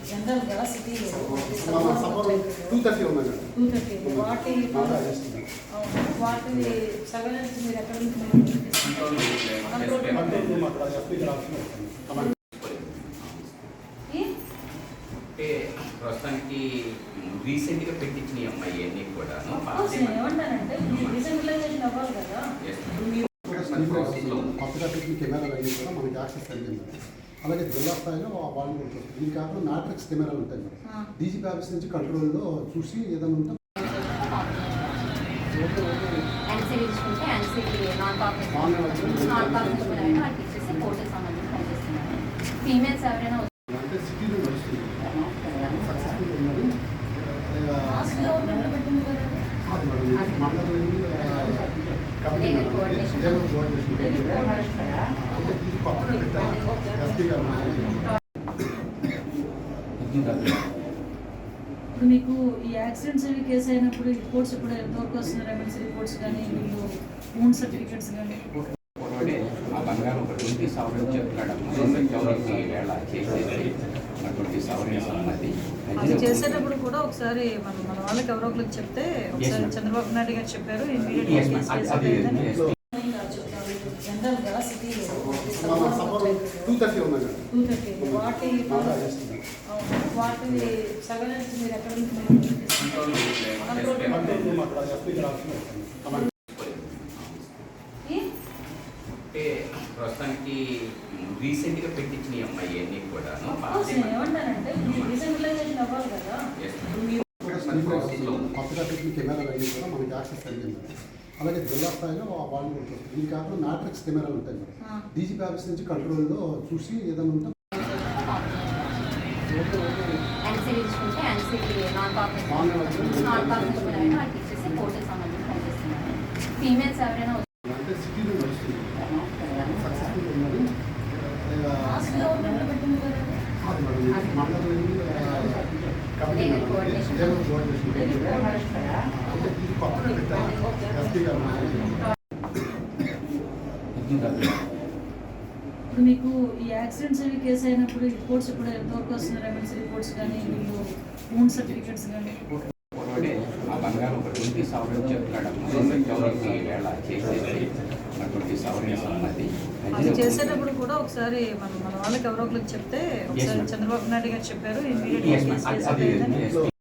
జనరల్గా సిటీలో 230 ఉందండి. 230 వాటి సర్వేలెన్స్ మీరు ఎక్కడ నుంచి ప్రస్తుతానికి రీసెంట్ గా పెట్టించిన అమ్మాయి అన్ని కూడా ఏమంటానంటే రీసెంట్లైజేషన్ అవ్వాలి కదా. కొత్తగా పెట్టిన కెమెరాలు అన్నీ కూడా మనకి యాక్సెస్ కలిగింది. అలాగే జిల్లా స్థాయిలో వాళ్ళు కూడా చూస్తారు. దీని కాకుండా మ్యాట్రిక్స్ కెమెరాలు ఉంటాయి మేడం. డీజీపీ ఆఫీస్ నుంచి కంట్రోల్లో చూసి ఏదైనా ఉంటే ఫీమేల్స్ ఎవరైనా అంటే సిటీలో నడుస్తుంది. సక్సెస్ఫుల్ ఉన్నది ఇప్పుడు మీకు ఈ యాక్సిడెంట్స్ అవి కేసు అయినప్పుడు రిపోర్ట్స్ ఇప్పుడు ఎంతవరకు వస్తున్నారు? ఎమర్జెన్సీ రిపోర్ట్స్ కానీ వీళ్ళు ఓన్ సర్టిఫికెట్స్ కానీ ఆ బంగారం ఒక 20,000 చెప్తాడు. వేళ చేసేది 20,000 అన్నది అది చేసేటప్పుడు కూడా ఒకసారి మన వాళ్ళకి ఎవరో ఒకరికి చెప్తే ఒకసారి చంద్రబాబు నాయుడు గారు చెప్పారు జనరల్గా సిటీలో 230 ఉందండి. 230 వాటి సర్వేలెన్స్ మీరు ఎక్కడ నుంచి ప్రస్తుతానికి రీసెంట్ గా పెట్టించిన అమ్మాయి అన్ని కూడా ఏమంటానంటే రీసెంట్లైజేషన్ అవ్వాలి కదా. కొత్తగా పెట్టిన కెమెరాలు అన్నీ కూడా మనకి యాక్సెస్ కలిగింది. అలాగే జిల్లా స్థాయిలో వాళ్ళు కూడా చూస్తారు. దీని కాకుండా మ్యాట్రిక్స్ కెమెరాలు ఉంటాయి మేడం. డీజీపీ ఆఫీస్ నుంచి కంట్రోల్లో చూసి ఏదైనా ఉంటే ఫీమేల్స్ ఎవరైనా అంటే సిటీలో నడుస్తుంది. సక్సెస్ఫుల్ ఉన్నది ఇప్పుడు మీకు ఈ యాక్సిడెంట్స్ అవి కేసు అయినప్పుడు రిపోర్ట్స్ ఇప్పుడు ఎంతవరకు వస్తున్నారు? ఎమర్జెన్సీ రిపోర్ట్స్ కానీ వీళ్ళు ఓన్ సర్టిఫికెట్స్ కానీ ఆ బంగారం ఒక 20,000 చెప్తాడు. వేళ చేసేది 20,000 అన్నది అది చేసేటప్పుడు కూడా ఒకసారి మన వాళ్ళకి ఎవరో ఒకరికి చెప్తే ఒకసారి చంద్రబాబు నాయుడు గారు చెప్పారు